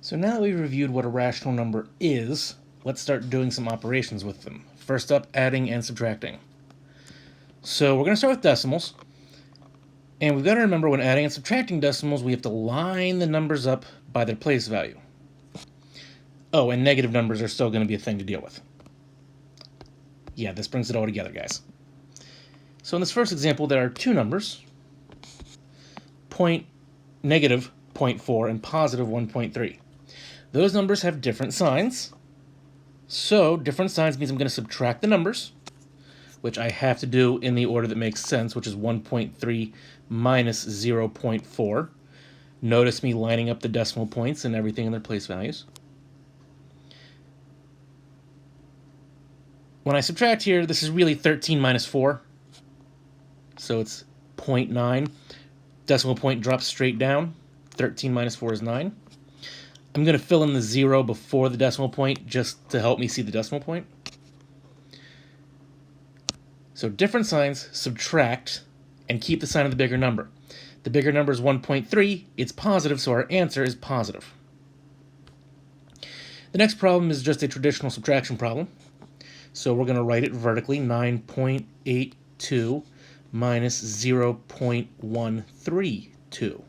So now that we've reviewed what a rational number is, let's start doing some operations with them. First up, adding and subtracting. So we're going to start with decimals. And we've got to remember when adding and subtracting decimals, we have to line the numbers up by their place value. Oh, and negative numbers are still going to be a thing to deal with. Yeah, this brings it all together, guys. So in this first example, there are two numbers, negative 0.4 and positive 1.3. Those numbers have different signs. So different signs means I'm going to subtract the numbers, which I have to do in the order that makes sense, which is 1.3 minus 0.4. Notice me lining up the decimal points and everything in their place values. When I subtract here, this is really 13 minus 4. So it's 0.9. Decimal point drops straight down. 13 minus 4 is 9. I'm going to fill in the 0 before the decimal point just to help me see the decimal point. So different signs, subtract, and keep the sign of the bigger number. The bigger number is 1.3. It's positive, so our answer is positive. The next problem is just a traditional subtraction problem. So we're going to write it vertically, 9.82 minus 0.132.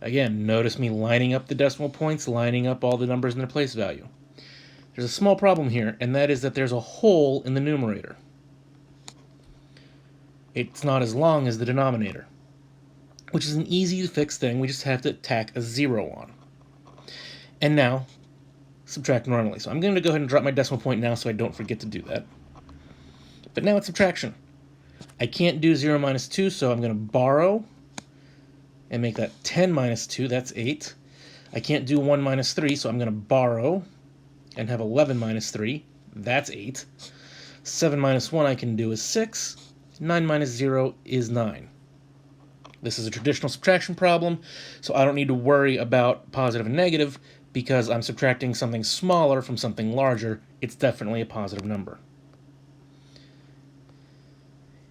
Again, notice me lining up the decimal points, lining up all the numbers in their place value. There's a small problem here, and that is that there's a hole in the numerator. It's not as long as the denominator, which is an easy to fix thing. We just have to tack a 0 on. And now, subtract normally. So I'm going to go ahead and drop my decimal point now so I don't forget to do that. But now it's subtraction. I can't do 0 minus 2, so I'm going to borrow and make that 10 minus 2, that's 8. I can't do 1 minus 3, so I'm going to borrow and have 11 minus 3, that's 8. 7 minus 1 I can do is 6. 9 minus 0 is 9. This is a traditional subtraction problem, so I don't need to worry about positive and negative because I'm subtracting something smaller from something larger. It's definitely a positive number.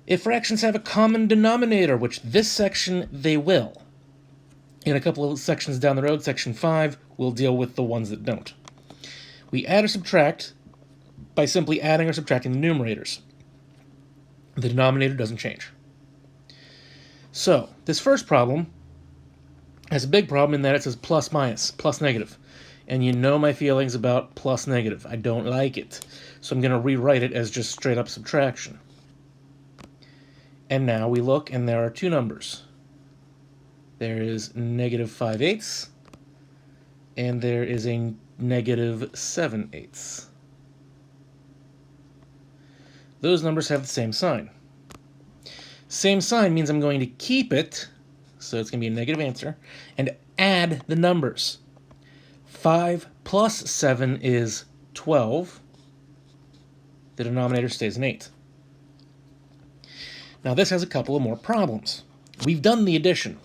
If fractions have a common denominator, which this section they will. In a couple of sections down the road, section 5, we'll deal with the ones that don't. We add or subtract by simply adding or subtracting the numerators. The denominator doesn't change. So, this first problem has a big problem in that it says plus minus, plus negative. And you know my feelings about plus negative. I don't like it. So I'm going to rewrite it as just straight up subtraction. And now we look, and there are two numbers. There is negative 5/8, and there is a negative 7/8. Those numbers have the same sign. Same sign means I'm going to keep it, so it's going to be a negative answer, and add the numbers. 5 plus 7 is 12. The denominator stays an 8. Now this has a couple of more problems. We've done the addition.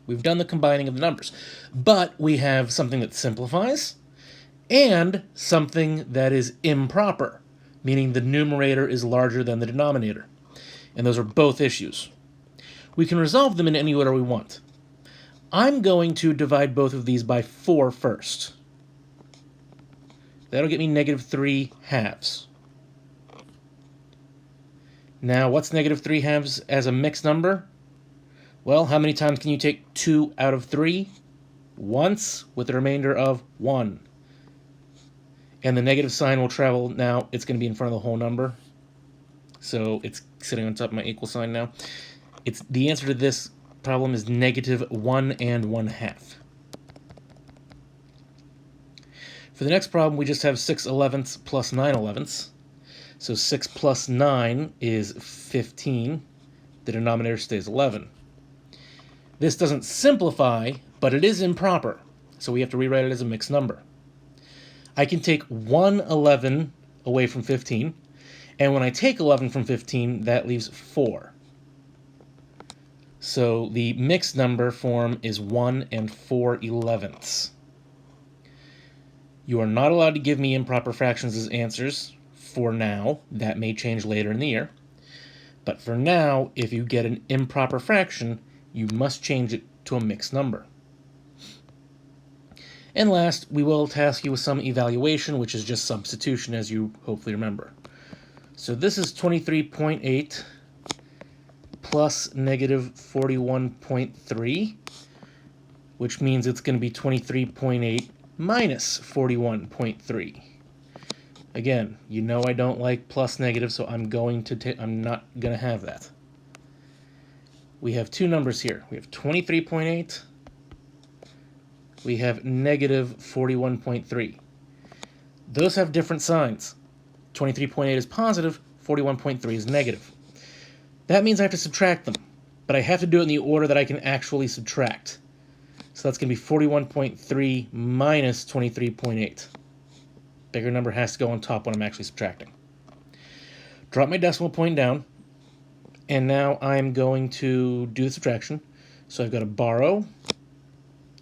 We've done the combining of the numbers. But we have something that simplifies and something that is improper, meaning the numerator is larger than the denominator. And those are both issues. We can resolve them in any order we want. I'm going to divide both of these by 4 first. That'll get me negative 3/2. Now, what's negative 3/2 as a mixed number? Well, how many times can you take 2 out of 3? Once, with a remainder of 1. And the negative sign will travel now. It's going to be in front of the whole number. So it's sitting on top of my equal sign now. The answer to this problem is negative 1 1/2. For the next problem, we just have 6/11 plus 9/11. So 6 plus 9 is 15. The denominator stays 11. This doesn't simplify, but it is improper. So we have to rewrite it as a mixed number. I can take 1/11 away from 15. And when I take 11 from 15, that leaves 4. So the mixed number form is 1 4/11. You are not allowed to give me improper fractions as answers for now. That may change later in the year. But for now, if you get an improper fraction, you must change it to a mixed number. And last, we will task you with some evaluation, which is just substitution, as you hopefully remember. So this is 23.8 plus negative 41.3, which means it's going to be 23.8 minus 41.3. Again, you know I don't like plus negative, so I'm not going to have that. We have two numbers here. We have 23.8. We have negative 41.3. Those have different signs. 23.8 is positive, 41.3 is negative. That means I have to subtract them, but I have to do it in the order that I can actually subtract. So that's going to be 41.3 minus 23.8. Bigger number has to go on top when I'm actually subtracting. Drop my decimal point down, and now I'm going to do the subtraction. So I've got to borrow.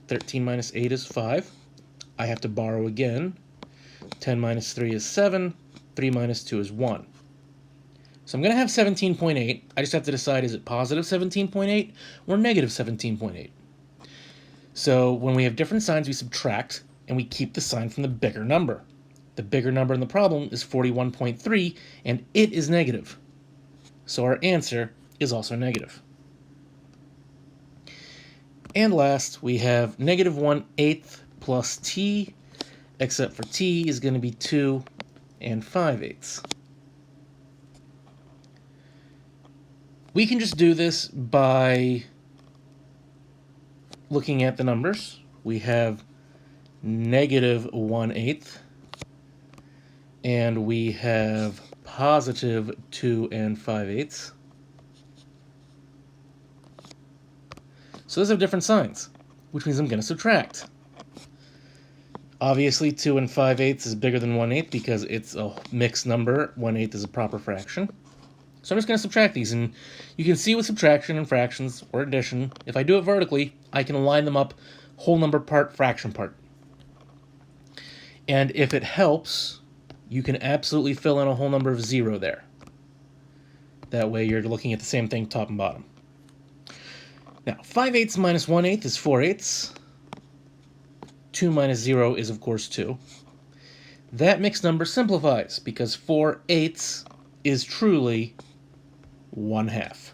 13 minus 8 is 5. I have to borrow again. 10 minus 3 is 7. 3 minus 2 is 1. So I'm going to have 17.8. I just have to decide, is it positive 17.8 or negative 17.8? So when we have different signs, we subtract, and we keep the sign from the bigger number. The bigger number in the problem is 41.3, and it is negative. So our answer is also negative. And last, we have negative 1/8 plus t, except for t is going to be 2 and 5/8. We can just do this by looking at the numbers. We have negative 1/8, and we have positive 2 and 5/8. So those have different signs, which means I'm going to subtract. Obviously, 2 and 5/8 is bigger than 1/8 because it's a mixed number. 1/8 is a proper fraction. So I'm just going to subtract these, and you can see with subtraction and fractions or addition, if I do it vertically, I can line them up whole number part, fraction part. And if it helps, you can absolutely fill in a whole number of 0 there. That way you're looking at the same thing top and bottom. Now, 5/8 minus 1/8 is 4/8. 2 minus 0 is, of course, 2. That mixed number simplifies because 4/8 is truly 1/2.